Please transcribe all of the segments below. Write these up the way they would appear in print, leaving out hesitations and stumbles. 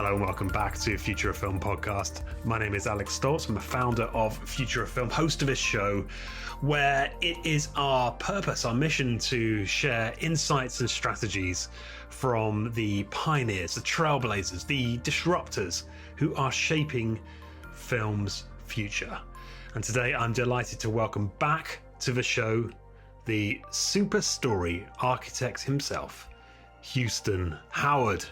Hello and welcome back to Future of Film podcast. My name is Alex Stoltz. I'm a founder of Future of Film, host of this show where it is our purpose, our mission to share insights and strategies from the pioneers, the trailblazers, the disruptors who are shaping film's future. And today I'm delighted to welcome back to the show the super story architect himself, Houston Howard.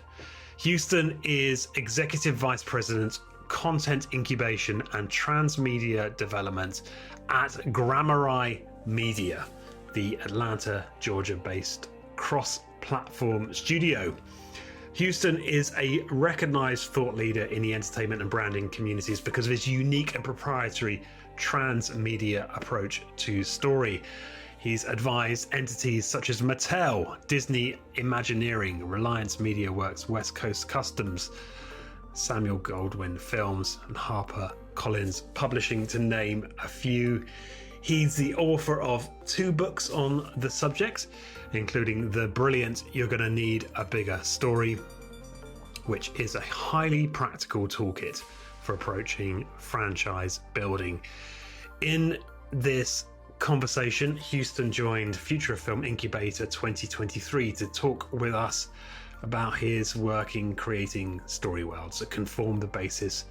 Houston is Executive Vice President, Content Incubation and Transmedia Development at Customary Media, the Atlanta, Georgia-based cross-platform studio. Houston is a recognized thought leader in the entertainment and branding communities because of his unique and proprietary transmedia approach to story. He's advised entities such as Mattel, Disney Imagineering, Reliance Media Works, West Coast Customs, Samuel Goldwyn Films, and Harper Collins Publishing, to name a few. He's the author of 2 books on the subject, including the brilliant You're Gonna Need a Bigger Story, which is a highly practical toolkit for approaching franchise building. In this conversation, Houston joined Future of Film Incubator 2023 to talk with us about his work in creating story worlds that can form the basis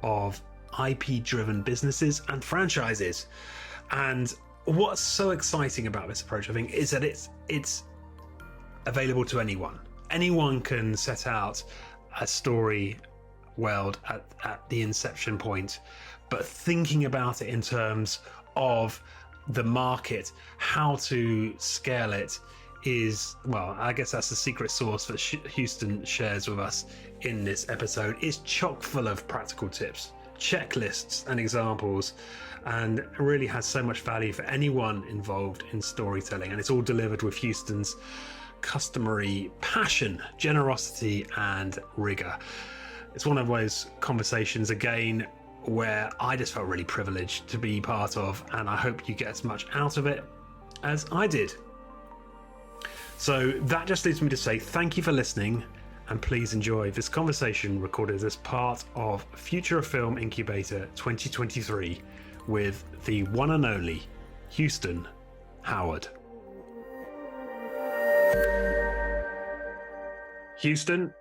of IP-driven businesses and franchises. And what's so exciting about this approach, I think, is that it's available to anyone. Anyone can set out a story world at the inception point, but thinking about it in terms of the market, how to scale it is, well, I guess that's the secret sauce that Houston shares with us in this episode. It's chock full of practical tips, checklists and examples, and really has so much value for anyone involved in storytelling. And it's all delivered with Houston's customary passion, generosity, and rigor. It's one of those conversations, again, where I just felt really privileged to be part of, and I hope you get as much out of it as I did. So that just leaves me to say thank you for listening, and please enjoy this conversation recorded as part of Future of Film Incubator 2023 with the one and only Houston Howard. Houston,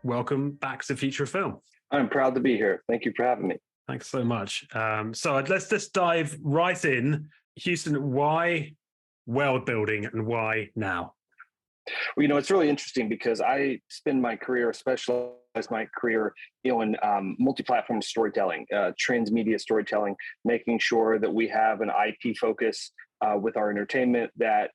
welcome back to Future of Film. I'm proud to be here. Thank you for having me. Thanks so much. Let's just dive right in. Houston, why world building and why now? Well, it's really interesting because I spend my career, specialize my career, in multi-platform storytelling, transmedia storytelling, making sure that we have an IP focus with our entertainment that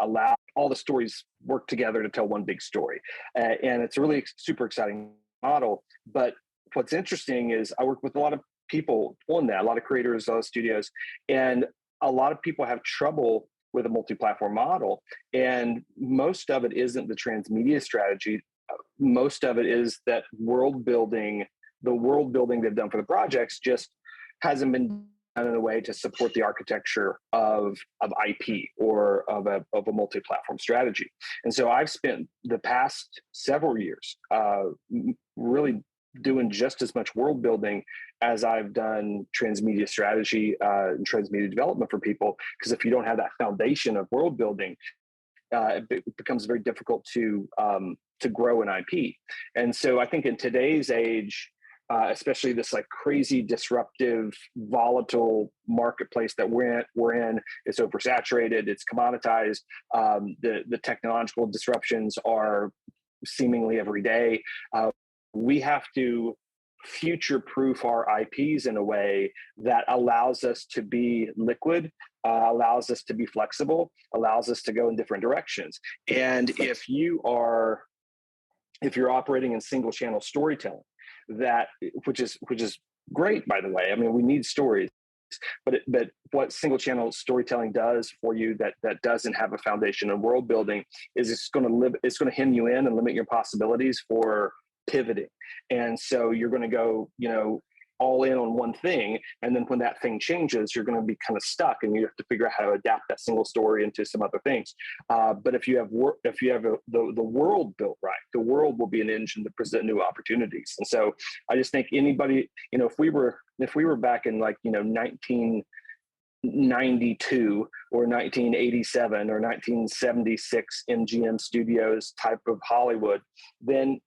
allow all the stories work together to tell one big story. And it's a really super exciting model. But what's interesting is I work with a lot of people on that, a lot of creators, a lot of studios, and a lot of people have trouble with a multi-platform model. And most of it isn't the transmedia strategy. Most of it is that world building, the world building they've done for the projects just hasn't been done in a way to support the architecture of IP or of a multi-platform strategy. And so I've spent the past several years really doing just as much world building as I've done transmedia strategy and transmedia development for people. Because if you don't have that foundation of world building, it becomes very difficult to grow an IP. And so I think in today's age, especially this like crazy disruptive, volatile marketplace that we're in, it's oversaturated, it's commoditized. The technological disruptions are seemingly every day. We have to future-proof our IPs in a way that allows us to be liquid, allows us to be flexible, allows us to go in different directions. And if you're operating in single-channel storytelling, which is great, by the way. I mean, we need stories, but what single-channel storytelling does for you that doesn't have a foundation in world building is it's going to hem you in and limit your possibilities for pivoting. And so you're going to go, all in on one thing, and then when that thing changes, you're going to be kind of stuck, and you have to figure out how to adapt that single story into some other things. But if you have the world built right, the world will be an engine to present new opportunities. And so I just think anybody, if we were back in 1992 or 1987 or 1976 MGM Studios type of Hollywood, then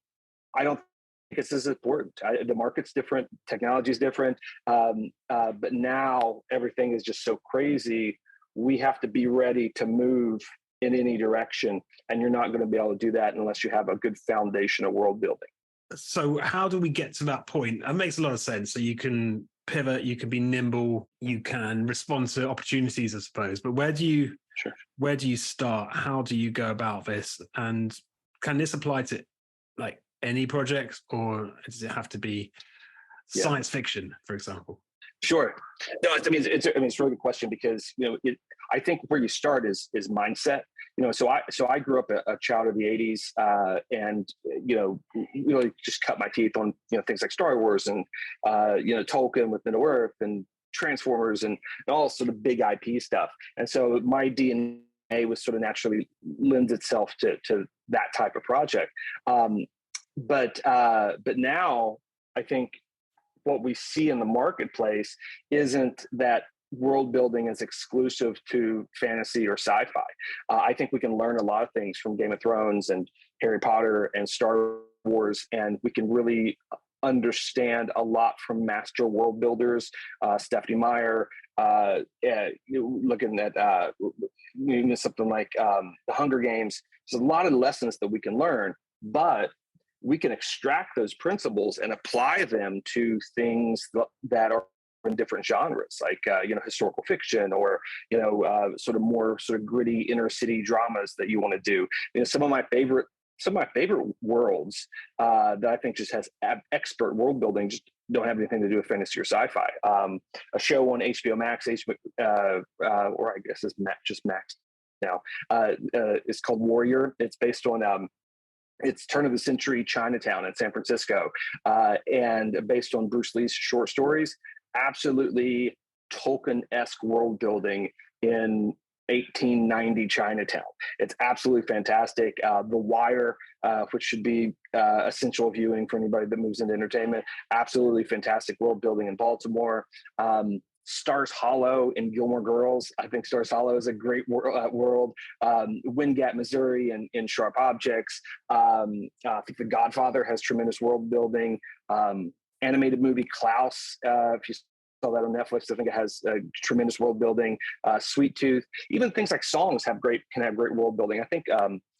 I don't think it's as important. The market's different, technology is different, but now everything is just so crazy. We have to be ready to move in any direction, and you're not going to be able to do that unless you have a good foundation of world building. So how do we get to that point? That makes a lot of sense. So you can pivot, you can be nimble, you can respond to opportunities, I suppose. But where do you start? How do you go about this? And can this apply to any projects, or does it have to be science fiction, for example? Sure. No, it's a really good question, because I think where you start is mindset. So I grew up a child of the '80s, and really just cut my teeth on things like Star Wars and Tolkien with Middle Earth and Transformers and all sort of big IP stuff. And so my DNA was sort of naturally lends itself to that type of project. But now I think what we see in the marketplace isn't that world building is exclusive to fantasy or sci-fi. I think we can learn a lot of things from Game of Thrones and Harry Potter and Star Wars, and we can really understand a lot from master world builders, Stephanie Meyer, looking at something like The Hunger Games. There's a lot of lessons that we can learn, but we can extract those principles and apply them to things that are in different genres, like historical fiction, or sort of more sort of gritty inner city dramas that you want to do. Some of my favorite worlds that I think just has expert world building just don't have anything to do with fantasy or sci-fi. A show on HBO Max, or I guess it's just Max now. It's called Warrior. It's based on it's turn of the century Chinatown in San Francisco, and based on Bruce Lee's short stories. Absolutely Tolkien-esque world building in 1890 Chinatown. It's absolutely fantastic. The Wire, which should be essential viewing for anybody that moves into entertainment. Absolutely fantastic world building in Baltimore. Stars Hollow and Gilmore Girls. I think Stars Hollow is a great world. Wind Gap, Missouri, and Sharp Objects. I think The Godfather has tremendous world building. Animated movie Klaus, if you saw that on Netflix, I think it has tremendous world building. Sweet Tooth, even things like songs can have great world building. I think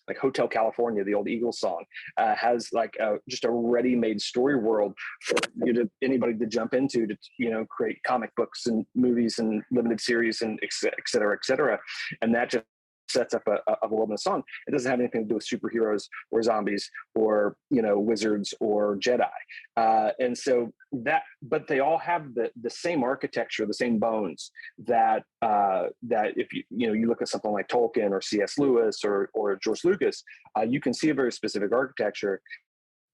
like Hotel California, the old Eagles song, has just a ready-made story world for anybody to jump into to create comic books and movies and limited series and et cetera, et cetera. And that just sets up a world in a song. It doesn't have anything to do with superheroes or zombies or wizards or Jedi. And so but they all have the same architecture, the same bones that if you look at something like Tolkien or C.S. Lewis or George Lucas, you can see a very specific architecture.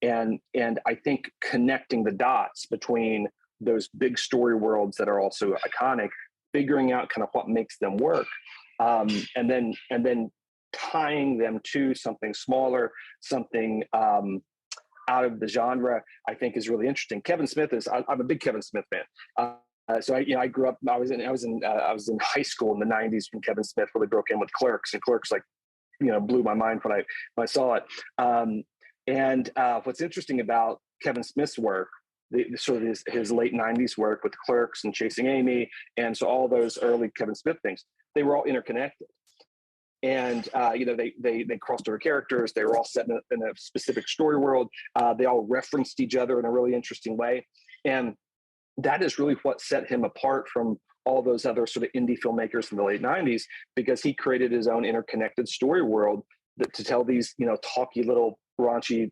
And I think connecting the dots between those big story worlds that are also iconic, figuring out kind of what makes them work, and then tying them to something smaller, something out of the genre, I think is really interesting. Kevin Smith I'm a big Kevin Smith fan. So I grew up. I was in high school in the '90s when Kevin Smith really broke in with Clerks, and Clerks blew my mind when I saw it. And what's interesting about Kevin Smith's work, sort of his late '90s work with Clerks and Chasing Amy, and so all those early Kevin Smith things, they were all interconnected. And they crossed over characters. They were all set in a specific story world. They all referenced each other in a really interesting way, and that is really what set him apart from all those other sort of indie filmmakers in the late '90s, because he created his own interconnected story world to tell these talky little raunchy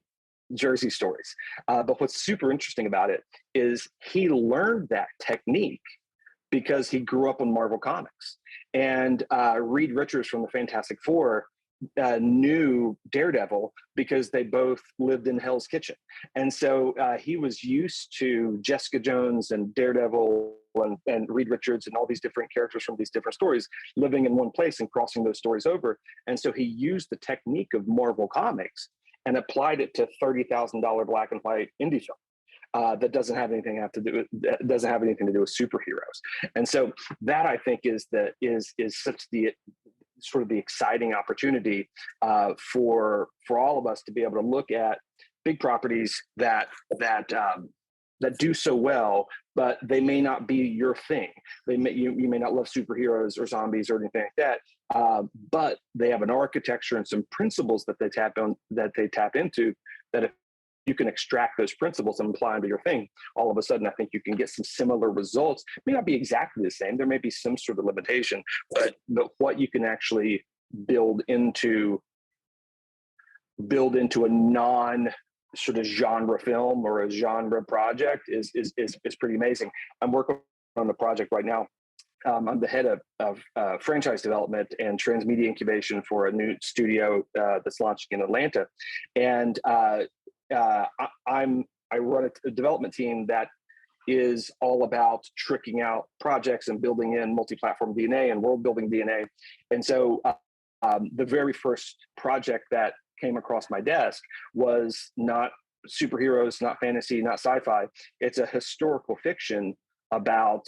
Jersey stories. But what's super interesting about it is he learned that technique because he grew up on Marvel Comics. And Reed Richards from the Fantastic Four knew Daredevil because they both lived in Hell's Kitchen. And so he was used to Jessica Jones and Daredevil and Reed Richards and all these different characters from these different stories living in one place and crossing those stories over. And so he used the technique of Marvel Comics and applied it to $30,000 black and white indie film. That doesn't have anything to do with superheroes, and so that I think is such the sort of the exciting opportunity for all of us to be able to look at big properties that do so well, but they may not be your thing. You may not love superheroes or zombies or anything like that, but they have an architecture and some principles that they tap into that if you can extract those principles and apply them to your thing, all of a sudden I think you can get some similar results. It may not be exactly the same. There may be some sort of limitation, but what you can actually build into a non sort of genre film or a genre project is pretty amazing. I'm working on a project right now. I'm the head of franchise development and transmedia incubation for a new studio that's launching in Atlanta, and I run a development team that is all about tricking out projects and building in multi-platform DNA and world building DNA. And so the very first project that came across my desk was not superheroes, not fantasy, not sci-fi. It's a historical fiction about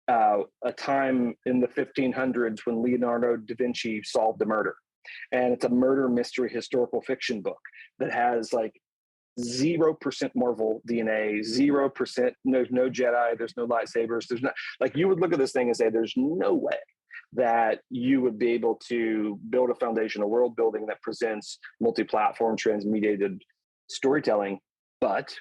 a time in the 1500s when Leonardo da Vinci solved a murder. And it's a murder mystery historical fiction book that has like 0% Marvel DNA, 0%, there's no Jedi, there's no lightsabers, there's not, like, you would look at this thing and say, there's no way that you would be able to build a foundation of world building that presents multi-platform transmediated storytelling. But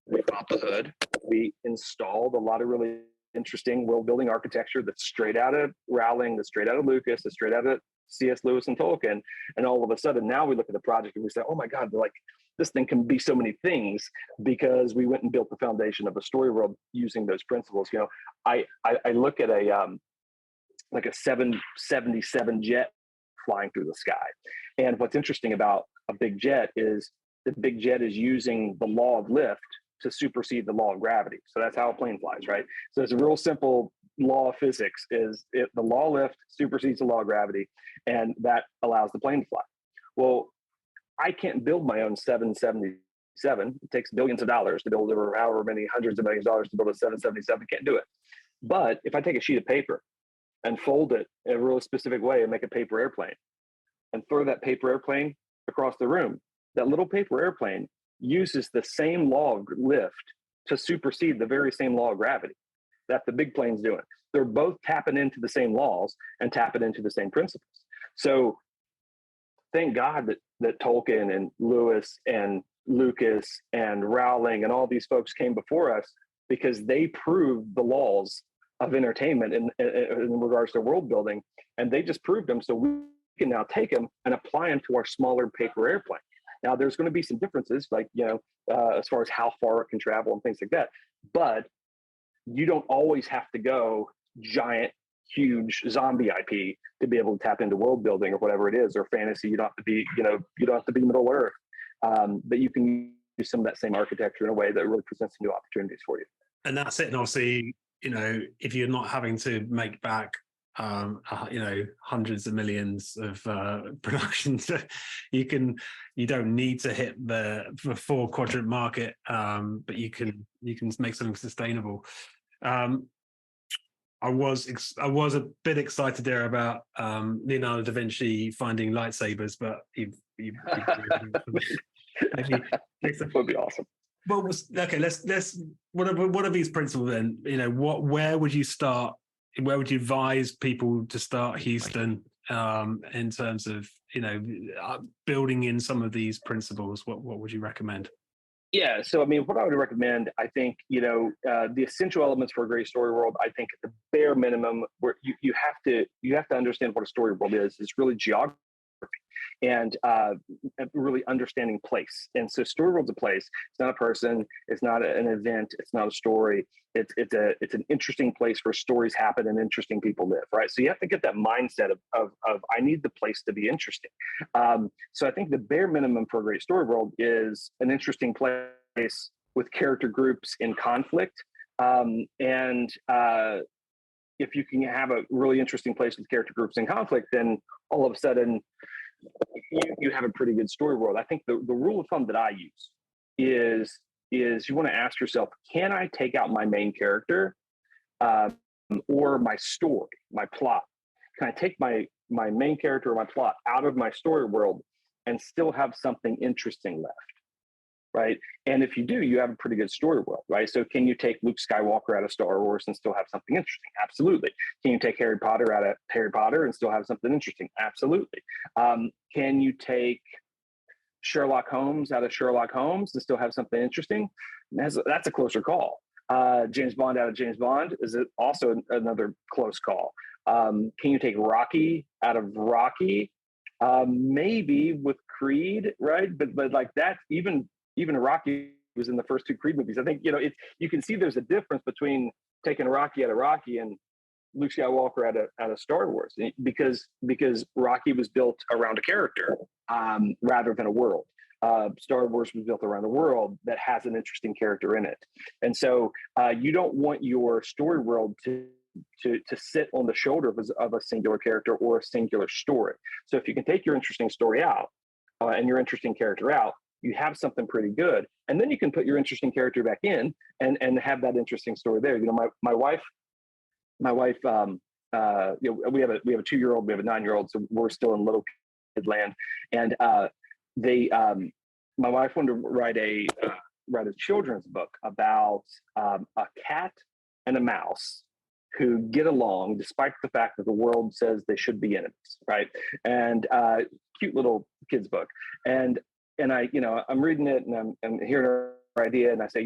we popped the hood, we installed a lot of really interesting world building architecture that's straight out of Rowling, that's straight out of Lucas, that's straight out of C.S. Lewis and Tolkien. And all of a sudden now we look at the project and we say, oh my God, like, this thing can be so many things because we went and built the foundation of a story world using those principles. You know, I look at a 777 jet flying through the sky. And what's interesting about a big jet is the big jet is using the law of lift to supersede the law of gravity. So that's how a plane flies, right? So it's a real simple law of physics is the law of lift supersedes the law of gravity, and that allows the plane to fly. Well, I can't build my own 777. It takes billions of dollars to build, or however many hundreds of millions of dollars to build a 777. Can't do it. But if I take a sheet of paper and fold it in a really specific way and make a paper airplane and throw that paper airplane across the room, that little paper airplane uses the same law of lift to supersede the very same law of gravity that the big plane's doing. They're both tapping into the same laws and tapping into the same principles. So thank God that Tolkien and Lewis and Lucas and Rowling and all these folks came before us, because they proved the laws of entertainment in regards to world building, and they just proved them. So we can now take them and apply them to our smaller paper airplane. Now, there's going to be some differences, like, as far as how far it can travel and things like that. But you don't always have to go giant, huge zombie IP to be able to tap into world building or whatever it is, or fantasy. You don't have to be, you don't have to be Middle Earth, but you can use some of that same architecture in a way that really presents new opportunities for you. And that's it. And obviously, if you're not having to make back, hundreds of millions of productions, you don't need to hit the 4-quadrant market, but you can make something sustainable. I was a bit excited there about Leonardo da Vinci finding lightsabers, but that would be awesome. Well, okay. Let's. What are these principles then? Where would you start? Where would you advise people to start, Houston, in terms of building in some of these principles? What would you recommend? Yeah, so I mean, what I would recommend, I think, the essential elements for a great story world, I think at the bare minimum, where you have to understand what a story world is. It's really geography. and really understanding place. And so story world's a place. It's not a person. It's not an event. It's not a story. It's an interesting place where stories happen and interesting people live, right? So you have to get that mindset of I need the place to be interesting. So I think the bare minimum for a great story world is an interesting place with character groups in conflict. If you can have a really interesting place with character groups in conflict, then all of a sudden you have a pretty good story world. I think the rule of thumb that I use is you want to ask yourself, can I take out my main character or my story, my plot? Can I take my main character or my plot out of my story world and still have something interesting left? Right. And if you do, you have a pretty good story world, right? So can you take Luke Skywalker out of Star Wars and still have something interesting? Absolutely. Can you take Harry Potter out of Harry Potter and still have something interesting? Absolutely. Can you take Sherlock Holmes out of Sherlock Holmes and still have something interesting? That's a closer call. James Bond out of James Bond is also another close call. Can you take Rocky out of Rocky? Maybe with Creed, right? But like that, even Rocky was in the first two Creed movies. I think, you can see there's a difference between taking Rocky out of Rocky and Luke Skywalker out of Star Wars, because Rocky was built around a character rather than a world. Star Wars was built around a world that has an interesting character in it. And so you don't want your story world to sit on the shoulder of a singular character or a singular story. So if you can take your interesting story out and your interesting character out, you have something pretty good. And then you can put your interesting character back in and have that interesting story there. My wife, we have a 2-year-old, we have a 9-year-old, so we're still in little kid land. And my wife wanted to write a children's book about a cat and a mouse who get along despite the fact that the world says they should be enemies, right? And cute little kids book. And I'm reading it and I'm hearing her idea, and I say,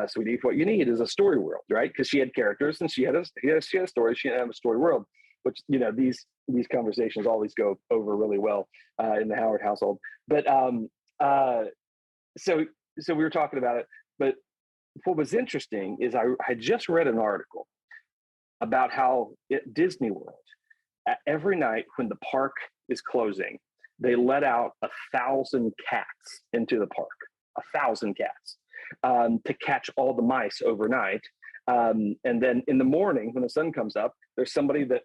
sweetie, what you need is a story world, right? Because she had characters and she had a story. She didn't have a story world, which these conversations always go over really well in the Howard household. But so we were talking about it. But what was interesting is I had just read an article about how at Disney World, every night when the park is closing, they let out 1,000 cats into the park, 1,000 cats, to catch all the mice overnight. And then in the morning, when the sun comes up, there's somebody that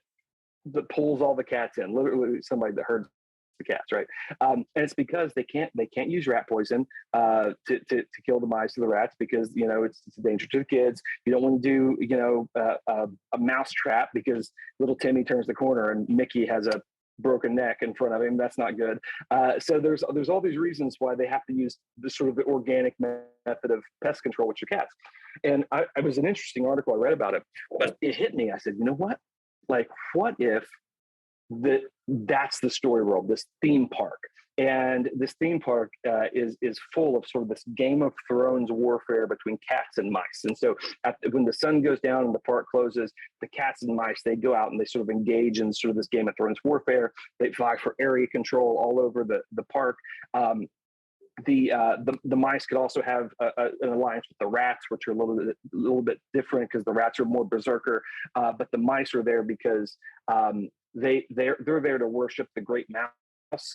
pulls all the cats in, literally somebody that herds the cats, right? And it's because they can't use rat poison to kill the mice or the rats, because it's a danger to the kids. You don't want to do a mouse trap because little Timmy turns the corner and Mickey has a broken neck in front of him. That's not good. So there's all these reasons why they have to use this sort of the organic method of pest control with your cats. And it was an interesting article I read about it, but it hit me. I said, you know what? Like, what if that's the story world, this theme park? And this theme park is full of sort of this Game of Thrones warfare between cats and mice. And so when the sun goes down and the park closes, the cats and mice, they go out and they sort of engage in sort of this Game of Thrones warfare. They vie for area control all over the park. The mice could also have an alliance with the rats, which are a little bit different because the rats are more berserker. But the mice are there because they're there to worship the great mouse.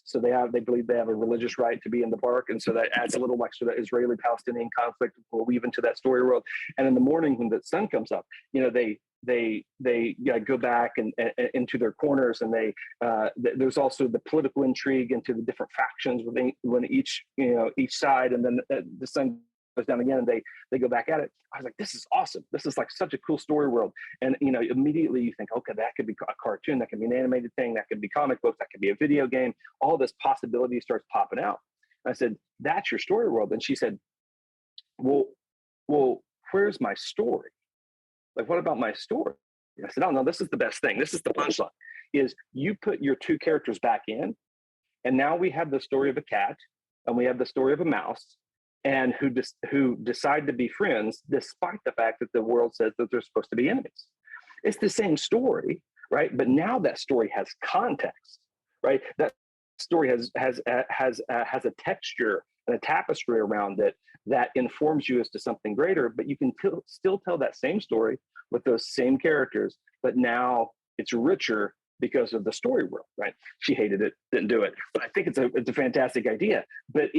So they believe they have a religious right to be in the park, and so that adds a little extra Israeli-Palestinian conflict we'll weave into that story world. And in the morning when the sun comes up, they go back and into their corners, and there's also the political intrigue into the different factions within each side, and then the sun goes down again and they go back at it. I was like, this is awesome. This is like such a cool story world. And immediately you think, okay, that could be a cartoon, that could be an animated thing, that could be comic books, that could be a video game. All this possibility starts popping out. And I said, that's your story world. And she said, well, where's my story? Like, what about my story? And I said, oh no, this is the best thing. This is the punchline, is you put your two characters back in, and now we have the story of a cat and we have the story of a mouse, and who decide to be friends despite the fact that the world says that they're supposed to be enemies. It's the same story, right? But now that story has context, right? That story has a texture and a tapestry around it that informs you as to something greater, but you can still tell that same story with those same characters, but now it's richer because of the story world, right? She hated it, didn't do it, but I think it's a fantastic idea. But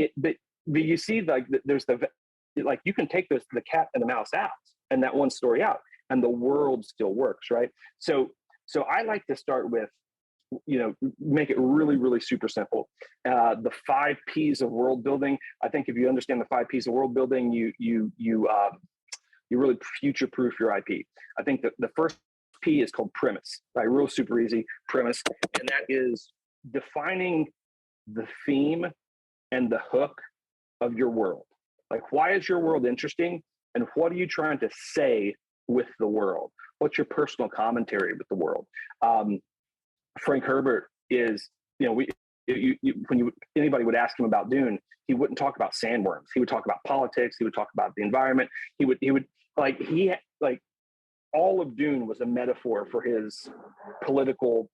you see, like, there's like, you can take the cat and the mouse out and that one story out, and the world still works, right? So I like to start with, make it really, really super simple. The 5 P's of world building. I think if you understand the 5 P's of world building, you really future-proof your IP. I think that the first P is called premise, right? Real super easy, premise. And that is defining the theme and the hook of your world. Like, why is your world interesting? And what are you trying to say with the world? What's your personal commentary with the world? Frank Herbert is, when anybody would ask him about Dune, he wouldn't talk about sandworms. He would talk about politics. He would talk about the environment. He would all of Dune was a metaphor for his political,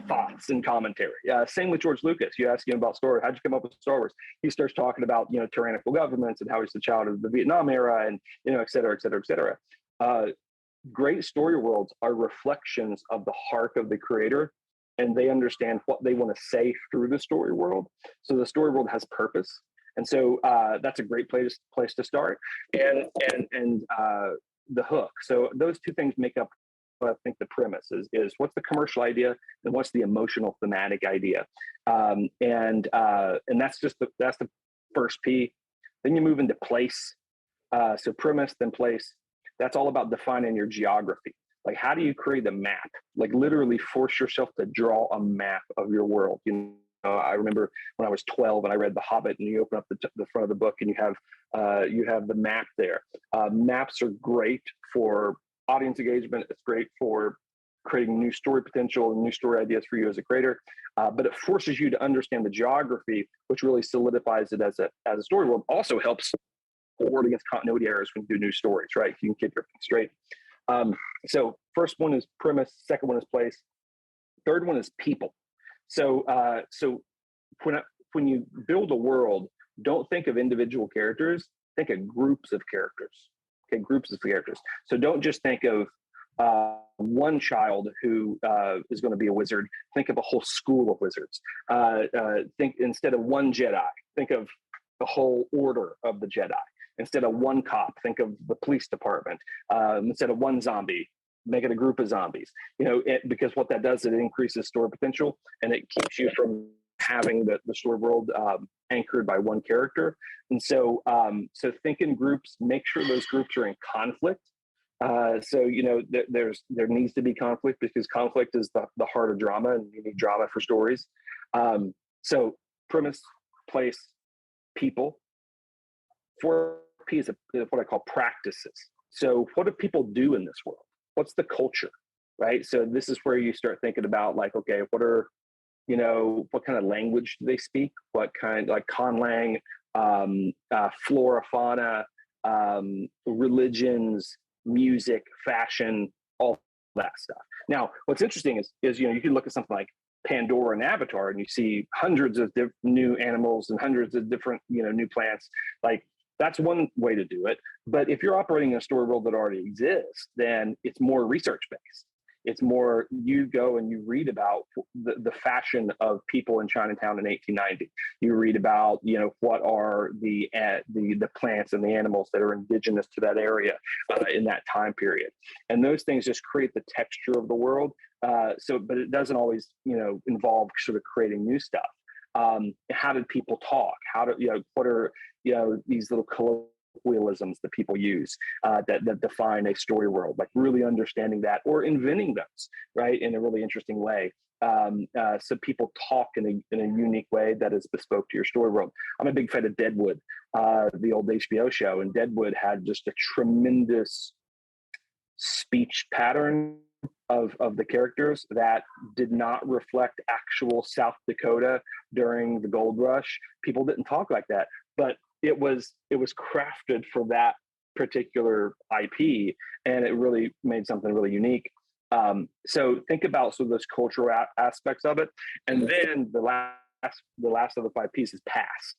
thoughts and commentary. Same with George Lucas. You ask him about story. How'd you come up with Star Wars? He starts talking about, tyrannical governments and how he's the child of the Vietnam era and, et cetera, et cetera, et cetera. Great story worlds are reflections of the heart of the creator, and they understand what they want to say through the story world. So the story world has purpose. And so that's a great place to start. And the hook. So those two things make up, I think, the premise is what's the commercial idea and what's the emotional thematic idea. And that's that's the first P. Then you move into place. So premise, then place. That's all about defining your geography. Like, how do you create a map? Like, literally force yourself to draw a map of your world. I remember when I was 12 and I read The Hobbit, and you open up the front of the book and you have the map there. Maps are great for audience engagement. It's great for creating new story potential and new story ideas for you as a creator. But it forces you to understand the geography, which really solidifies it as a story world. Also helps ward against continuity errors when you do new stories, right? You can keep everything straight. So first one is premise, second one is place, third one is people. So when you build a world, don't think of individual characters, think of groups of characters. Okay, groups of characters. So don't just think of one child who is going to be a wizard. Think of a whole school of wizards. Think, instead of one Jedi, think of the whole order of the Jedi. Instead of one cop, think of the police department. Instead of one zombie, make it a group of zombies. Because what that does, it increases story potential, and it keeps you from having the story world anchored by one character. And so think in groups. Make sure those groups are in conflict. There needs to be conflict, because conflict is the heart of drama, and you need drama for stories. So premise, place, people. 4P is what I call practices. So what do people do in this world? What's the culture, right? So this is where you start thinking about, like, okay, what kind of language do they speak? What kind, like conlang, flora, fauna, religions, music, fashion, all that stuff. Now, what's interesting is you can look at something like Pandora and Avatar, and you see hundreds of new animals and hundreds of different, new plants. Like, that's one way to do it. But if you're operating in a story world that already exists, then it's more research based. It's more, you go and you read about the fashion of people in Chinatown in 1890. You read about, what are the plants and the animals that are indigenous to that area in that time period. And those things just create the texture of the world. But it doesn't always, involve sort of creating new stuff. How did people talk? What are, these little colloquialisms that people use that define a story world, like really understanding that, or inventing those, right, in a really interesting way. So people talk in a unique way that is bespoke to your story world. I'm a big fan of Deadwood, the old HBO show, and Deadwood had just a tremendous speech pattern of the characters that did not reflect actual South Dakota during the gold rush. People didn't talk like that, but it was crafted for that particular IP, and it really made something really unique. So think about those cultural aspects of it. And then the last last of the 5Ps is past,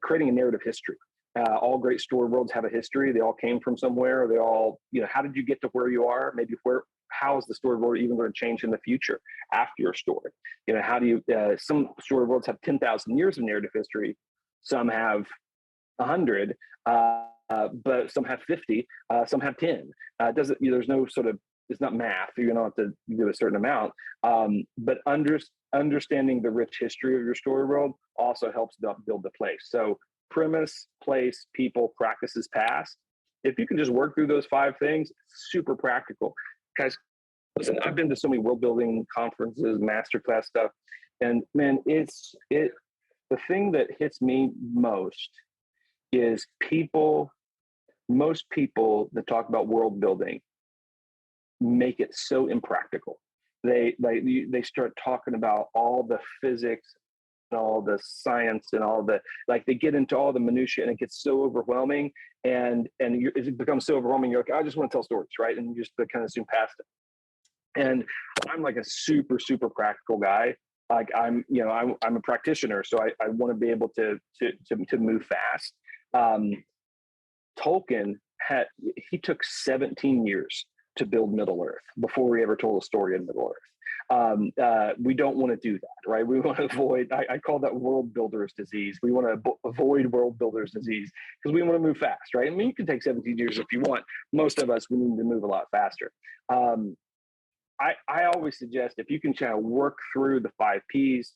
creating a narrative history. All great story worlds have a history. They all came from somewhere. They all, how did you get to where you are? Maybe how is the story world even going to change in the future after your story? How do you, some story worlds have 10,000 years of narrative history. Some have 100, but some have 50, some have 10. There's no sort of, it's not math. You don't have to do a certain amount. But understanding the rich history of your story world also helps build the place. So premise, place, people, practices, past. If you can just work through those 5 things, it's super practical. Guys, listen, I've been to so many world building conferences, masterclass stuff, and man, the thing that hits me most is most people that talk about world building make it so impractical. They start talking about all the physics and all the science and all the, they get into all the minutiae, and it gets so overwhelming, and it becomes so overwhelming. You're like, I just want to tell stories, right? And you just kind of zoom past it. And I'm like a super, super practical guy. Like I'm a practitioner, so I want to be able to move fast. Tolkien he took 17 years to build Middle Earth before we ever told a story in Middle Earth. We don't want to do that, right? We want to avoid, I call that world builder's disease. We want to avoid world builder's disease because we want to move fast, right? I mean, you can take 17 years if you want. Most of us, we need to move a lot faster. I always suggest if you can kind of work through the 5Ps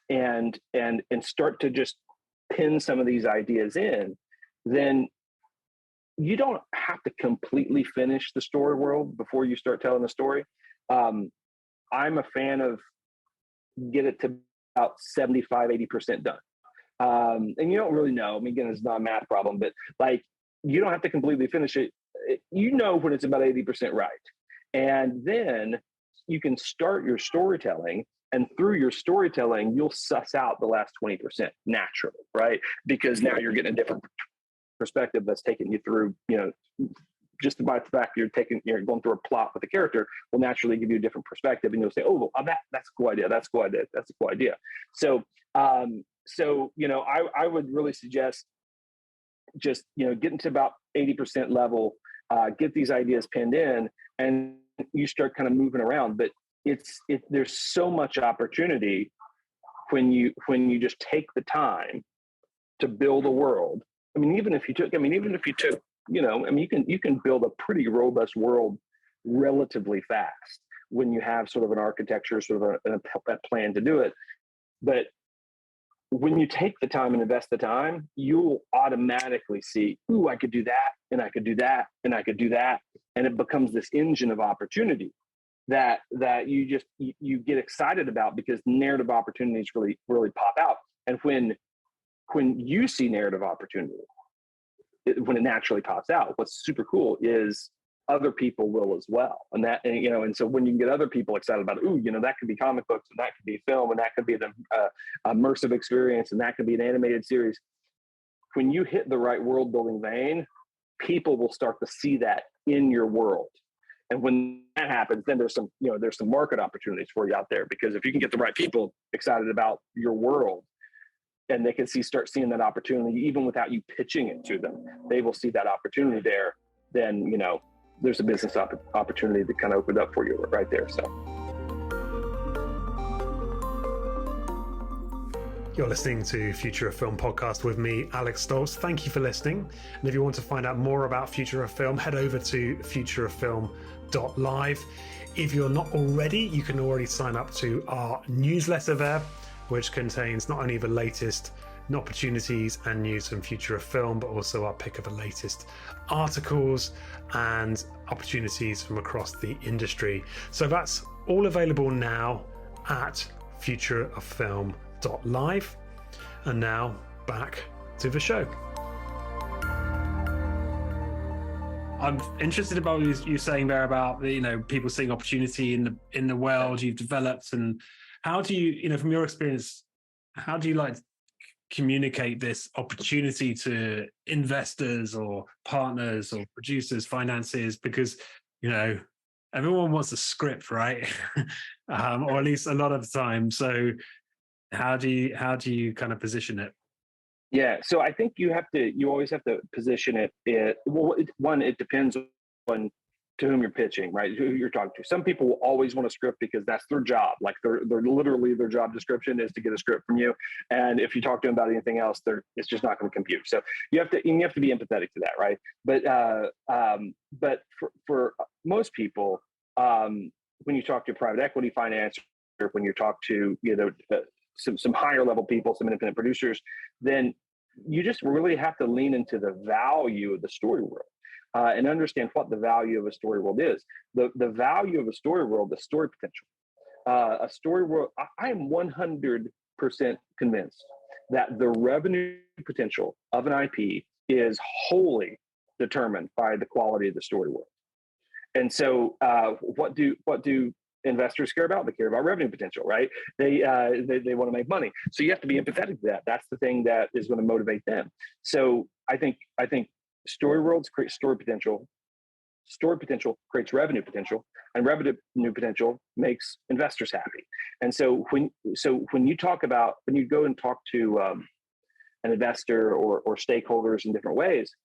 and start to just pin some of these ideas in, then you don't have to completely finish the story world before you start telling the story. I'm a fan of get it to about 75, 80% done. And you don't really know. I mean, again, it's not a math problem, but you don't have to completely finish it. When it's about 80% right. And then you can start your storytelling, and through your storytelling, you'll suss out the last 20% naturally, right? Because now you're getting a different perspective that's taking you through, just by the fact you're going through a plot with a character will naturally give you a different perspective, and you'll say, oh, that's a cool idea. That's a cool idea. That's a cool idea. So, I would really suggest just, getting to about 80% level, get these ideas pinned in, and you start kind of moving around. But there's so much opportunity when you just take the time to build a world. I mean, even if you took, you can build a pretty robust world relatively fast when you have sort of an architecture, sort of a plan to do it. But when you take the time and invest the time, you'll automatically see, ooh, I could do that, and I could do that, and I could do that. And it becomes this engine of opportunity that you get excited about, because narrative opportunities really, really pop out. And when you see narrative opportunity, when it naturally pops out, what's super cool is other people will as well. And so when you can get other people excited about, that could be comic books, and that could be film, and that could be the immersive experience, and that could be an animated series. When you hit the right world building vein, people will start to see that in your world. And when that happens, then there's some market opportunities for you out there, because if you can get the right people excited about your world, and they can start seeing that opportunity even without you pitching it to them, they will see that opportunity there. Then, there's a business opportunity that kind of opened up for you right there. So. You're listening to Future of Film podcast with me, Alex Stoltz. Thank you for listening. And if you want to find out more about Future of Film, head over to futureoffilm.live. If you're not already, you can already sign up to our newsletter there, which contains not only the latest opportunities and news from Future of Film, but also our pick of the latest articles and opportunities from across the industry. So that's all available now at futureoffilm.live. And now back to the show. I'm interested about you saying there about people seeing opportunity in the world you've developed, and how do you from your experience, how do you communicate this opportunity to investors or partners or producers, financiers? Because everyone wants a script, right? Or at least a lot of the time. So How do you kind of position it? Yeah, so I think you always have to position one, it depends on to whom you're pitching, right? Who you're talking to. Some people will always want a script because that's their job. Like they're literally their job description is to get a script from you. And if you talk to them about anything else, it's just not going to compute. So you have to be empathetic to that, right? But for most people, when you talk to private equity finance, or when you talk to some higher level people, some independent producers, then you just really have to lean into the value of the story world and understand what the value of a story world is. The value of a story world, the story potential. A story world, I am 100% convinced that the revenue potential of an IP is wholly determined by the quality of the story world. And so, what do investors care about? They care about revenue potential, right? They want to make money. So you have to be empathetic to that. That's the thing that is going to motivate them. So I think story worlds create story potential. Story potential creates revenue potential, and revenue potential makes investors happy. And so when you go and talk to an investor or stakeholders in different ways,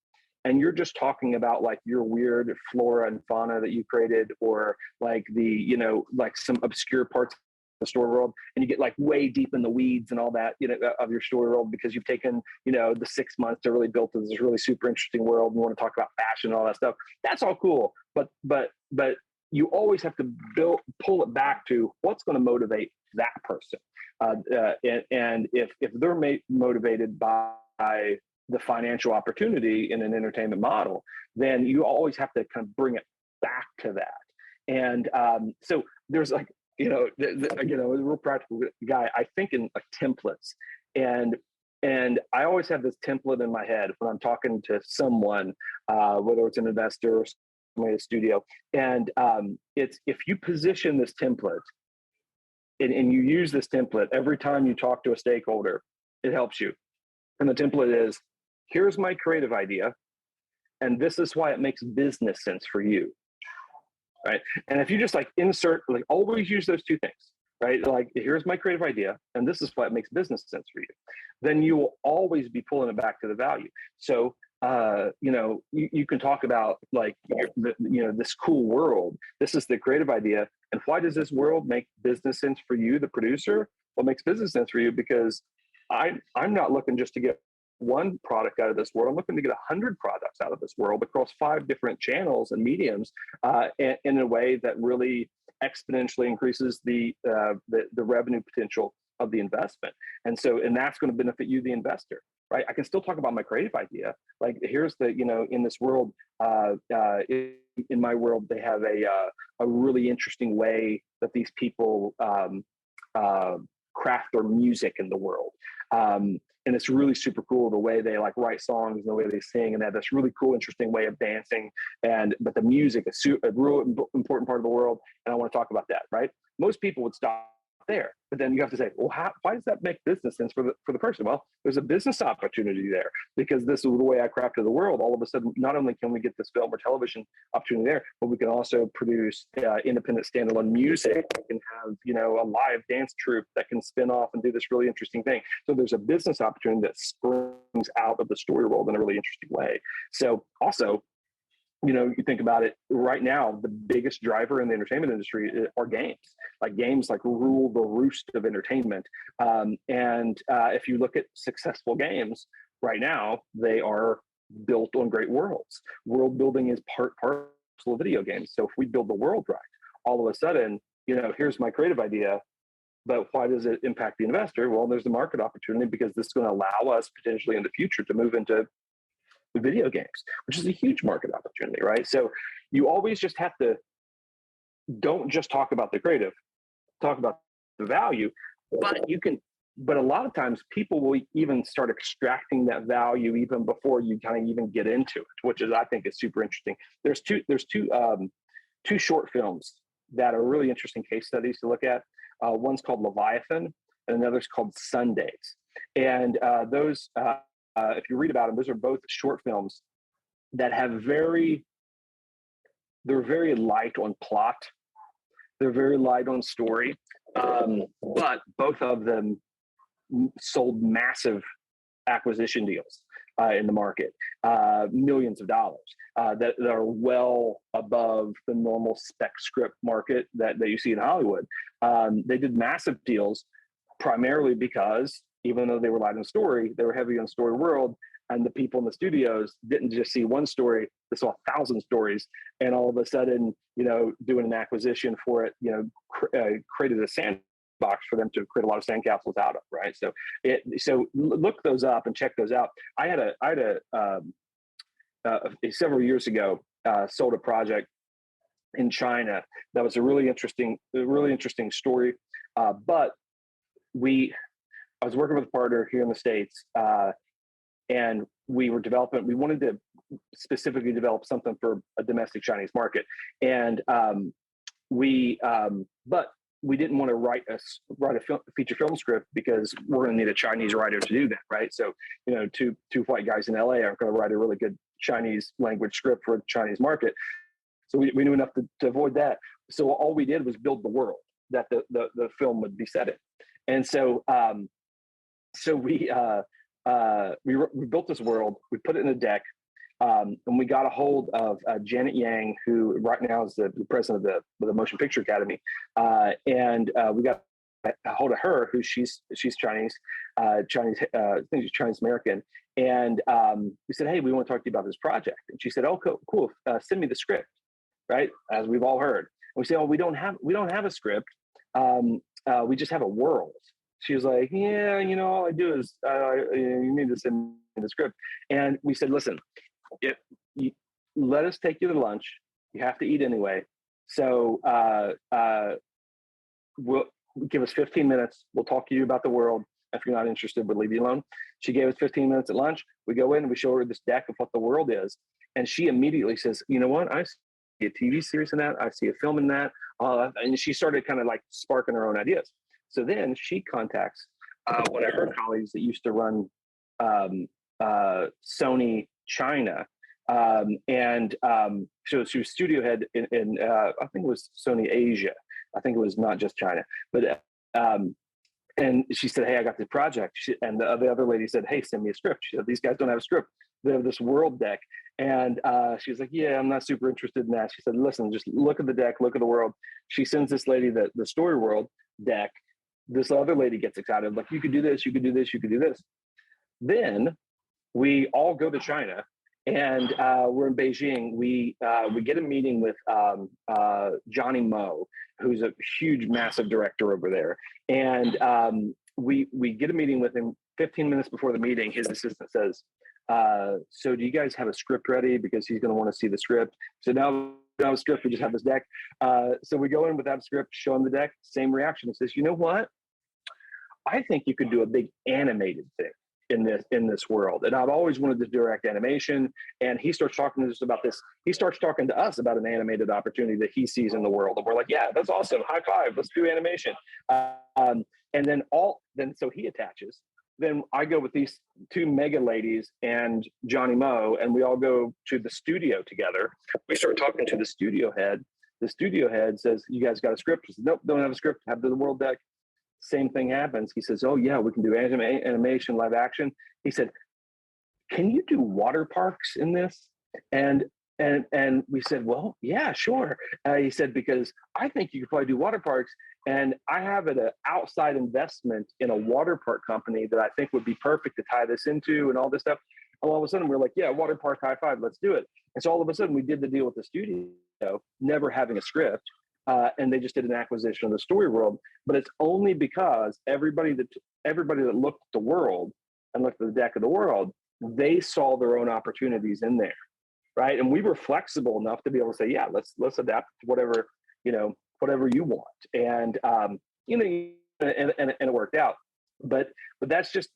and you're just talking about like your weird flora and fauna that you created, or like like some obscure parts of the story world, and you get like way deep in the weeds and all that, of your story world, because you've taken, the 6 months to really build this really super interesting world, and you want to talk about fashion and all that stuff. That's all cool. But you always have to pull it back to what's going to motivate that person. And if they're motivated by the financial opportunity in an entertainment model, then you always have to kind of bring it back to that. And so there's like, a real practical guy, I think in like templates. And I always have this template in my head when I'm talking to someone, whether it's an investor or somebody in a studio. And it's, if you position this template and you use this template every time you talk to a stakeholder, it helps you. And the template is, here's my creative idea, and this is why it makes business sense for you, right? And if you just like insert, like always use those two things, right? Like, here's my creative idea, and this is why it makes business sense for you. Then you will always be pulling it back to the value. So, you can talk about like, this cool world. This is the creative idea. And why does this world make business sense for you, the producer? Well, it makes business sense for you because I'm not looking just to get one product out of this world. I'm looking to get 100 products out of this world across 5 different channels and mediums, in a way that really exponentially increases the revenue potential of the investment. And that's going to benefit you, the investor, right? I can still talk about my creative idea. Like, here's in this world, in my world, they have a really interesting way that these people craft their music in the world. And it's really super cool the way they like write songs and the way they sing, and they have this really cool, interesting way of dancing. But the music is a real important part of the world, and I want to talk about that, right? Most people would stop there, but then you have to say, well, why does that make business sense for the person? Well, there's a business opportunity there, because this is the way I crafted the world. All of a sudden, not only can we get this film or television opportunity there, but we can also produce independent standalone music. We can have a live dance troupe that can spin off and do this really interesting thing. So there's a business opportunity that springs out of the story world in a really interesting way. So also, you think about it right now, the biggest driver in the entertainment industry are games. Like, games like rule the roost of entertainment. If you look at successful games right now, they are built on great worlds. World building is part and parcel of video games. So if we build the world right, all of a sudden, here's my creative idea, but why does it impact the investor? Well, there's the market opportunity, because this is going to allow us potentially in the future to move into video games, which is a huge market opportunity, right? So you always just have to, don't just talk about the creative, talk about the value, but a lot of times people will even start extracting that value even before you kind of even get into it, which is, I think, is super interesting. There's two short films that are really interesting case studies to look at. One's called Leviathan, and another's called Sundays. And those, if you read about them, those are both short films that have they're very light on plot. They're very light on story. But both of them sold massive acquisition deals in the market, millions of dollars that are well above the normal spec script market that you see in Hollywood. They did massive deals primarily because even though they relied on story, they were heavy on story world. And the people in the studios didn't just see one story, they saw 1,000 stories. And all of a sudden, doing an acquisition for it, created a sandbox for them to create a lot of sandcastles out of, right? So look those up and check those out. I had several years ago, sold a project in China that was a really interesting story. But I was working with a partner here in the States, and we wanted to specifically develop something for a domestic Chinese market. And but we didn't want to write a feature film script because we're going to need a Chinese writer to do that, right? So, two white guys in LA aren't going to write a really good Chinese language script for the Chinese market. So we knew enough to avoid that. So all we did was build the world that the film would be set in. And so we built this world, we put it in a deck, and we got a hold of Janet Yang, who right now is the president of the Motion Picture Academy. And we got a hold of her, who she's Chinese, I think she's Chinese American. And we said, hey, we want to talk to you about this project. And she said, oh, cool. Send me the script, right? As we've all heard. And we said, oh, we don't have a script. We just have a world. She was like, yeah, all I do is you need to send me the script. And we said, listen, let us take you to lunch. You have to eat anyway. So we'll give us 15 minutes. We'll talk to you about the world. If you're not interested, we'll leave you alone. She gave us 15 minutes at lunch. We go in and we show her this deck of what the world is. And she immediately says, you know what? I see a TV series in that. I see a film in that. And she started kind of like sparking her own ideas. So then she contacts one of her colleagues that used to run Sony China. So she was studio head in I think it was Sony Asia. I think it was not just China. But and she said, hey, I got this project. And the other lady said, hey, send me a script. She said, these guys don't have a script. They have this world deck. And she was like, yeah, I'm not super interested in that. She said, listen, just look at the deck, look at the world. She sends this lady the story world deck. This other lady gets excited, like, you could do this, you could do this, you could do this. Then we all go to China, and we're in Beijing. We get a meeting with Johnny Mo, who's a huge, massive director over there. And we get a meeting with him. 15 minutes before the meeting, his assistant says, so do you guys have a script ready? Because he's going to want to see the script. So now we don't have a script, we just have this deck. So we go in without a script, show him the deck, same reaction. He says, you know what? I think you could do a big animated thing in this world. And I've always wanted to direct animation. And he starts talking to us about this. He starts talking to us about an animated opportunity that he sees in the world. And we're like, yeah, that's awesome. High five. Let's do animation. And then so he attaches. Then I go with these two mega ladies and Johnny Mo, and we all go to the studio together. We start talking to the studio head. The studio head says, you guys got a script? I said, nope, don't have a script. Have the world deck. Same thing happens. He says, oh yeah, we can do animation, live action. He said, can you do water parks in this? And we said, well, yeah, sure. He said, because I think you could probably do water parks. And I have an outside investment in a water park company that I think would be perfect to tie this into and all this stuff. And all of a sudden we're like, yeah, water park, high five, let's do it. And so all of a sudden we did the deal with the studio, never having a script. And they just did an acquisition of the story world. But it's only because everybody that looked at the world and looked at the deck of the world, they saw their own opportunities in there, right? And we were flexible enough to be able to say, yeah, let's adapt to whatever you want. And and it worked out. But that's just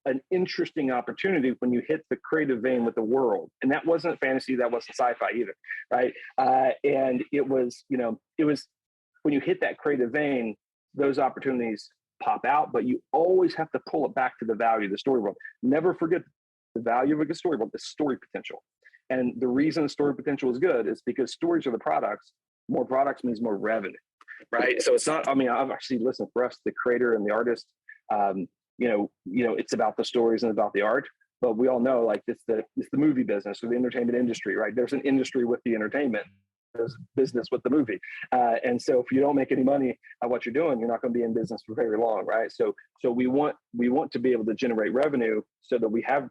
an interesting opportunity when you hit the creative vein with the world. And that wasn't fantasy, that wasn't sci-fi either, right? And it was when you hit that creative vein, those opportunities pop out, but you always have to pull it back to the value of the story world. Never forget the value of a good story world, the story potential. And the reason the story potential is good is because stories are the products. More products means more revenue, right? So it's not, I've actually listened for us, the creator and the artist, it's about the stories and about the art. But we all know, like, it's the movie business or the entertainment industry, right? There's an industry with the entertainment. There's business with the movie. And so if you don't make any money at what you're doing, you're not going to be in business for very long, right? So we want to be able to generate revenue so that we have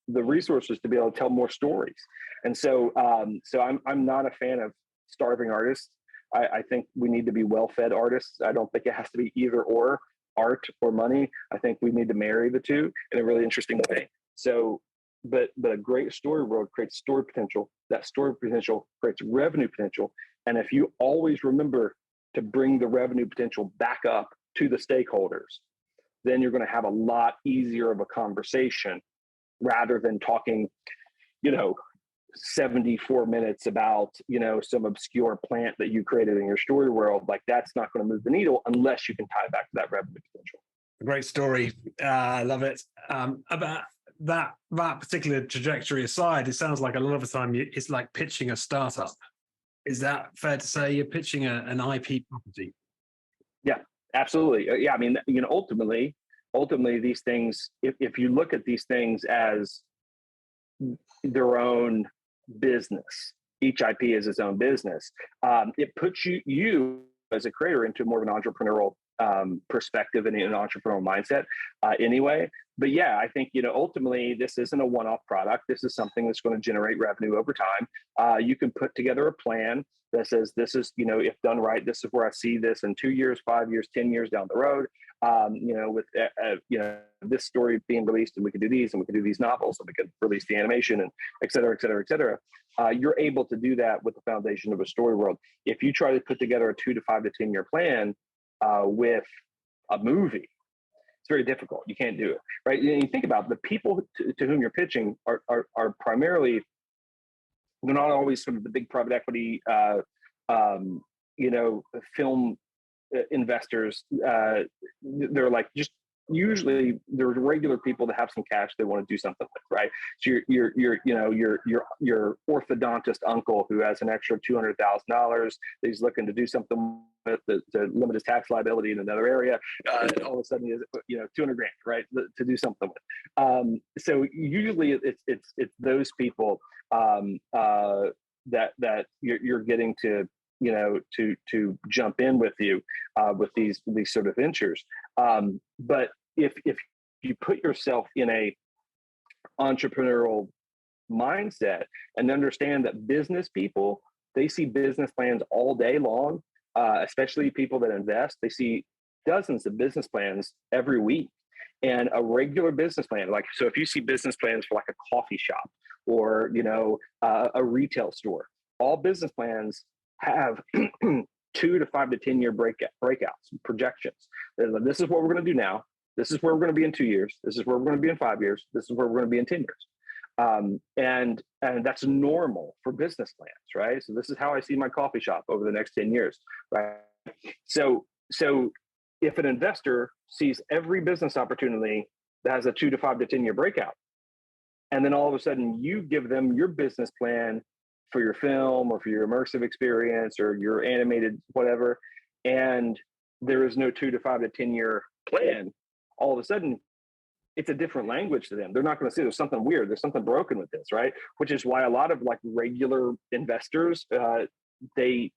the resources to be able to tell more stories. And so I'm not a fan of starving artists. I think we need to be well-fed artists. I don't think it has to be either or, art or money. I think we need to marry the two in a really interesting way. So, but a great story world creates story potential. That story potential creates revenue potential. And if you always remember to bring the revenue potential back up to the stakeholders, then you're going to have a lot easier of a conversation rather than talking, 74 minutes about, some obscure plant that you created in your story world. Like, that's not going to move the needle unless you can tie back to that revenue potential. Great story. I love it. About that particular trajectory aside, it sounds like a lot of the time it's like pitching a startup. Is that fair to say? You're pitching an IP property? Yeah, absolutely. Yeah, I mean, ultimately these things, if you look at these things as their own business, each IP is its own business. It puts you as a creator into more of an entrepreneurial perspective and an entrepreneurial mindset anyway. But yeah, I think, ultimately this isn't a one-off product. This is something that's going to generate revenue over time. You can put together a plan that says, this is, if done right, this is where I see this in 2 years, 5 years, 10 years down the road. With this story being released, and we could do these, and we could do these novels, and we could release the animation, and et cetera, et cetera, et cetera. You're able to do that with the foundation of a story world. If you try to put together a 2 to 5 to 10 year plan with a movie, it's very difficult. You can't do it, right? You think about the people to whom you're pitching are primarily, they're not always sort of the big private equity, film investors. They're like, just usually they're regular people that have some cash they want to do something with, right? So your orthodontist uncle who has an extra $200,000 that he's looking to do something with to limit his tax liability in another area, and all of a sudden is $200,000, right, to do something with. So usually it's those people that you're getting to jump in with you with these sort of ventures. But if you put yourself in a entrepreneurial mindset and understand that business people, they see business plans all day long, especially people that invest, they see dozens of business plans every week. And a regular business plan, so if you see business plans for like a coffee shop or, a retail store, all business plans have 2 to 5 to 10 year breakouts, projections. This is what we're going to do now. This is where we're going to be in 2 years. This is where we're going to be in 5 years. This is where we're going to be in 10 years. And that's normal for business plans, right? So this is how I see my coffee shop over the next 10 years, right? So if an investor sees every business opportunity that has a 2 to 5 to 10 year breakout, and then all of a sudden you give them your business plan for your film or for your immersive experience or your animated whatever, and there is no 2 to 5 to 10 year plan, all of a sudden it's a different language to them. They're not going to say there's something weird, there's something broken with this, right? Which is why a lot of like regular investors, they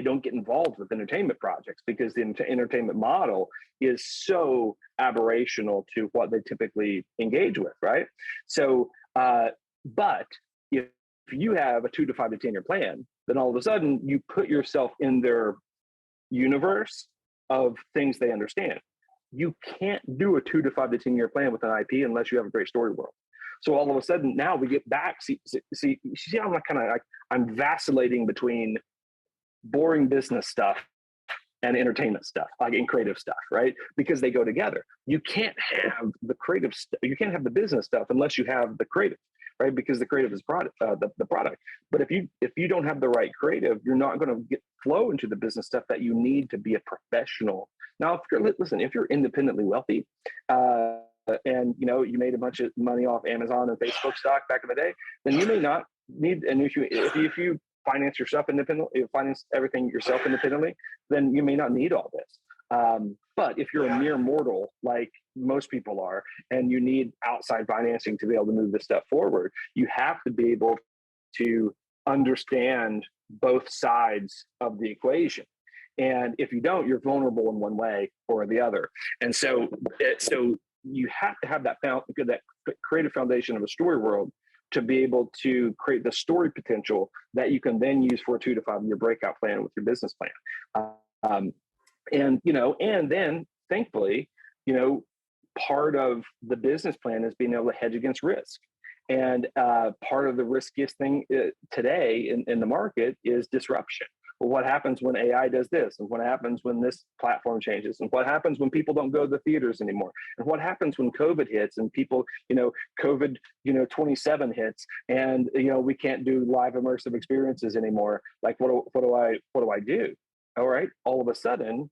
don't get involved with entertainment projects because the entertainment model is so aberrational to what they typically engage with, right? So, but if you have a 2 to 5 to 10 year plan, then all of a sudden you put yourself in their universe of things they understand. You can't do a 2 to 5 to 10 year plan with an IP unless you have a great story world. So all of a sudden now we get back. See, I'm like I'm vacillating between boring business stuff and entertainment stuff, like in creative stuff, right? Because they go together. You can't have the creative stuff. You can't have the business stuff unless you have the creative, right? Because the creative is the product. But if you don't have the right creative, you're not going to get flow into the business stuff that you need to be a professional. Now, if you're independently wealthy, and you made a bunch of money off Amazon and Facebook stock back in the day, then you may not need. And if you finance yourself independently, finance everything yourself independently, then you may not need all this. But if you're a mere mortal, like most people are, and you need outside financing to be able to move this stuff forward, you have to be able to understand both sides of the equation. And if you don't, you're vulnerable in one way or the other. And so you have to have that creative foundation of a story world to be able to create the story potential that you can then use for a 2 to 5 year breakout plan with your business plan. And then thankfully, part of the business plan is being able to hedge against risk. And part of the riskiest thing today in the market is disruption. Well, what happens when AI does this? And what happens when this platform changes? And what happens when people don't go to the theaters anymore? And what happens when COVID hits and people, COVID, 27 hits and, we can't do live immersive experiences anymore? Like, what do I do? All right. All of a sudden,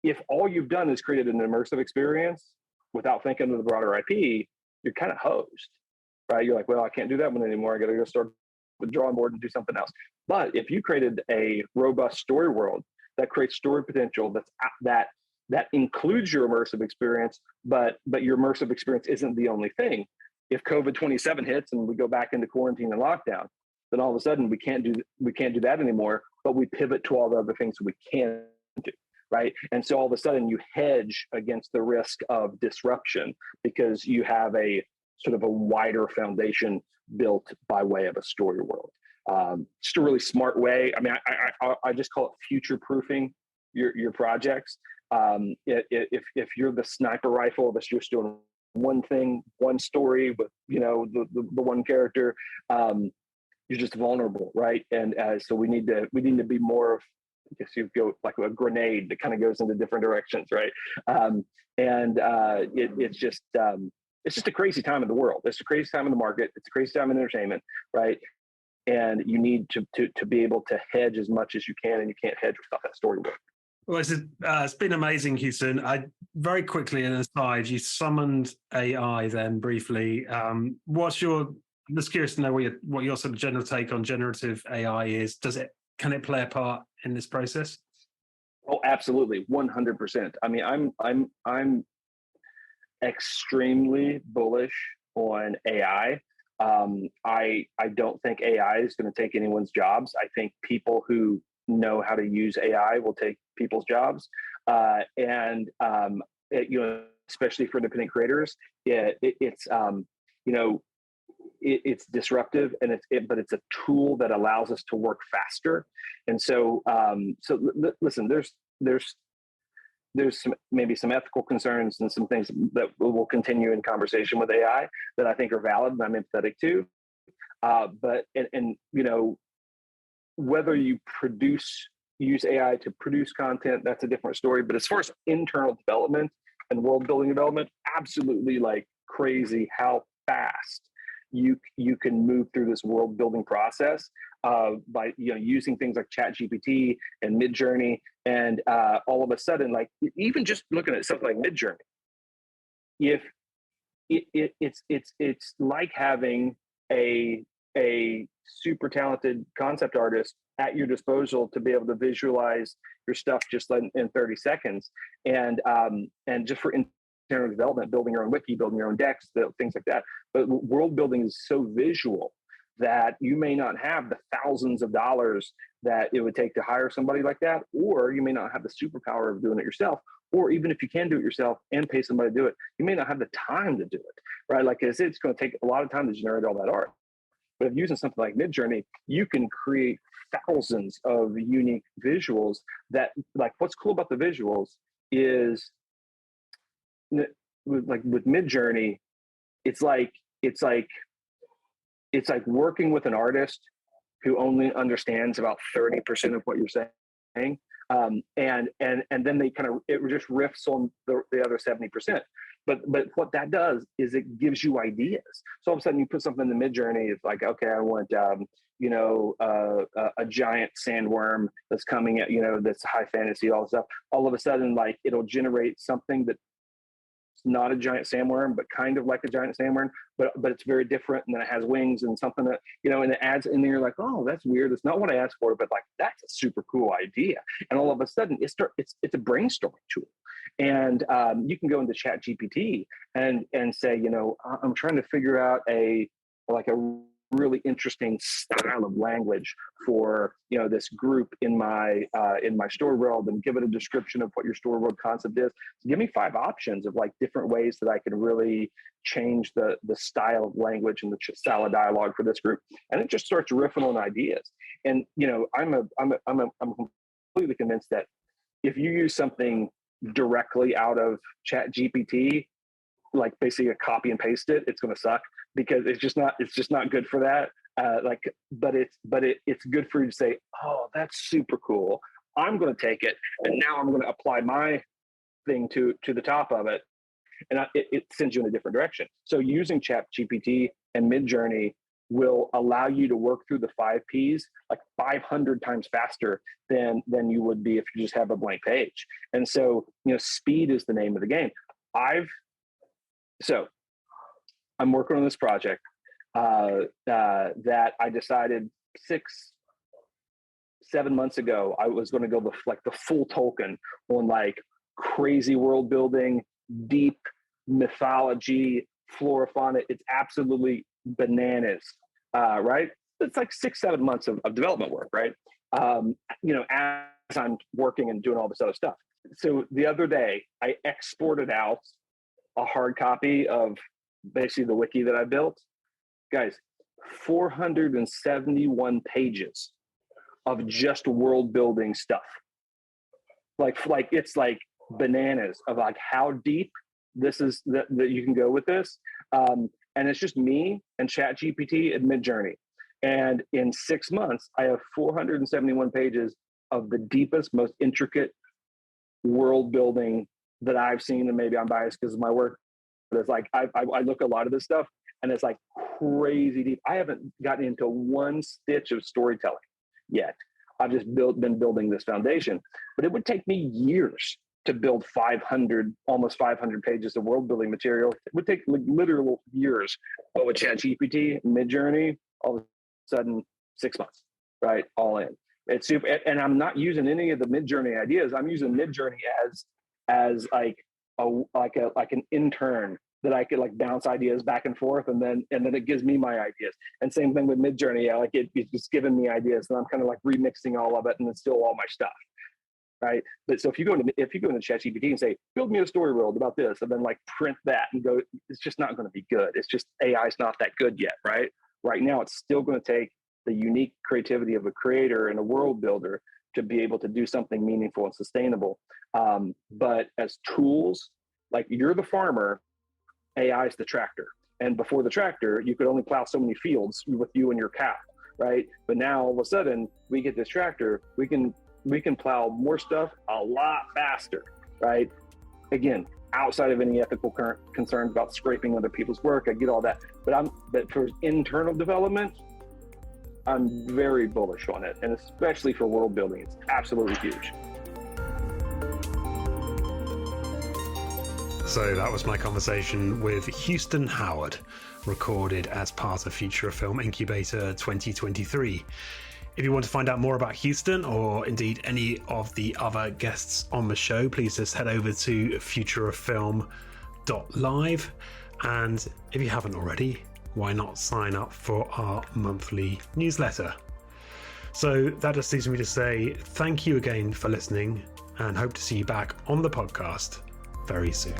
if all you've done is created an immersive experience without thinking of the broader IP, you're kind of hosed, right? You're like, well, I can't do that one anymore. I got to go start with the drawing board and do something else. But if you created a robust story world that creates story potential, that includes your immersive experience, but your immersive experience isn't the only thing. If COVID-27 hits and we go back into quarantine and lockdown, then all of a sudden we can't do that anymore. But we pivot to all the other things we can do. Right. And so all of a sudden you hedge against the risk of disruption because you have a sort of a wider foundation built by way of a story world. Just a really smart way. I mean, I just call it future proofing your projects. If you're the sniper rifle that's just doing one thing, one story with, the one character, you're just vulnerable. Right. And so we need to be more of, I guess you go like a grenade that kind of goes into different directions, right? It's just a crazy time in the world. It's a crazy time in the market. It's a crazy time in entertainment, right? And you need to be able to hedge as much as you can, and you can't hedge without that story work. Well, it's been amazing, Houston. I very quickly, an aside, you summoned AI then briefly. I'm just curious to know what your sort of general take on generative AI is. Can it play a part in this process? Oh, absolutely, 100%. I mean, I'm extremely bullish on AI. I don't think AI is going to take anyone's jobs. I think people who know how to use AI will take people's jobs, especially for independent creators, it's disruptive, but it's a tool that allows us to work faster. And so, listen, there's maybe some ethical concerns and some things that will continue in conversation with AI that I think are valid and I'm empathetic to. But whether you use AI to produce content, that's a different story. But as far as internal development and world building development, absolutely like crazy how fast you can move through this world building process by using things like ChatGPT and Midjourney, and all of a sudden, like even just looking at something like Midjourney, if it's like having a super talented concept artist at your disposal to be able to visualize your stuff just in 30 seconds, and just for internal development, building your own wiki, building your own decks, things like that. But world building is so visual that you may not have the thousands of dollars that it would take to hire somebody like that, or you may not have the superpower of doing it yourself, or even if you can do it yourself and pay somebody to do it, you may not have the time to do it, right? Like it's going to take a lot of time to generate all that art. But if using something like Midjourney, you can create thousands of unique visuals that, like, what's cool about the visuals is with Midjourney, it's like working with an artist who only understands about 30% of what you're saying, and then it just riffs on the other 70%. But what that does is it gives you ideas. So all of a sudden you put something in the Midjourney, it's like, okay, I want a giant sandworm that's coming at, that's high fantasy, all this stuff. All of a sudden, like, it'll generate something that not a giant sandworm, but kind of like a giant sandworm, but it's very different. And then it has wings and something that, and it adds in there. You're like, oh, that's weird. It's not what I asked for, but like, that's a super cool idea. And all of a sudden it's a brainstorming tool. And you can go into Chat GPT and say, I'm trying to figure out a really interesting style of language for this group in my story world, and give it a description of what your story world concept is. So give me 5 options of like different ways that I can really change the style of language and the style of dialogue for this group, and it just starts riffing on ideas. And I'm completely convinced that if you use something directly out of Chat GPT, like basically a copy and paste it's going to suck, because it's just not good for that. But it's good for you to say, oh, that's super cool. I'm going to take it, and now I'm going to apply my thing to the top of it, and it sends you in a different direction. So using Chat GPT and Midjourney will allow you to work through the 5 Ps like 500 times faster than you would be if you just have a blank page. And so, speed is the name of the game. I'm working on this project that I decided 6-7 months ago I was going to go the full Tolkien on like crazy world building, deep mythology, flora, fauna. It's absolutely bananas, right? It's like 6-7 months of development work, right? As I'm working and doing all this other stuff. So the other day I exported out a hard copy of basically the wiki that I built. Guys, 471 pages of just world building stuff. Like it's like bananas of like how deep this is that you can go with this. And it's just me and Chat GPT and Midjourney. And in 6 months, I have 471 pages of the deepest, most intricate world building that I've seen. And maybe I'm biased because of my work, but it's like I look at a lot of this stuff and it's like crazy deep. I haven't gotten into one stitch of storytelling yet. I've just been building this foundation, but it would take me years to build almost 500 pages of world building material. It would take like literal years. But with ChatGPT, Midjourney, all of a sudden 6 months, right? All in. It's super, and I'm not using any of the Midjourney ideas. I'm using Midjourney as like an intern that I could like bounce ideas back and forth, and then it gives me my ideas. And same thing with Midjourney, like it's just giving me ideas, and I'm kind of like remixing all of it, and it's still all my stuff, right? But so if you go into ChatGPT and say, build me a story world about this, and then like print that and go, it's just not going to be good. It's just AI's not that good yet, right? Right now, it's still going to take the unique creativity of a creator and a world builder to be able to do something meaningful and sustainable. But as tools, like you're the farmer, AI is the tractor. And before the tractor, you could only plow so many fields with you and your cow, right? But now all of a sudden we get this tractor, we can plow more stuff a lot faster, right? Again, outside of any ethical concerns about scraping other people's work, I get all that. But for internal development, I'm very bullish on it. And especially for world building, it's absolutely huge. So that was my conversation with Houston Howard, recorded as part of Future of Film Incubator 2023. If you want to find out more about Houston, or indeed any of the other guests on the show, please just head over to futureoffilm.live. And if you haven't already, why not sign up for our monthly newsletter? So that just leaves me to say thank you again for listening, and hope to see you back on the podcast very soon.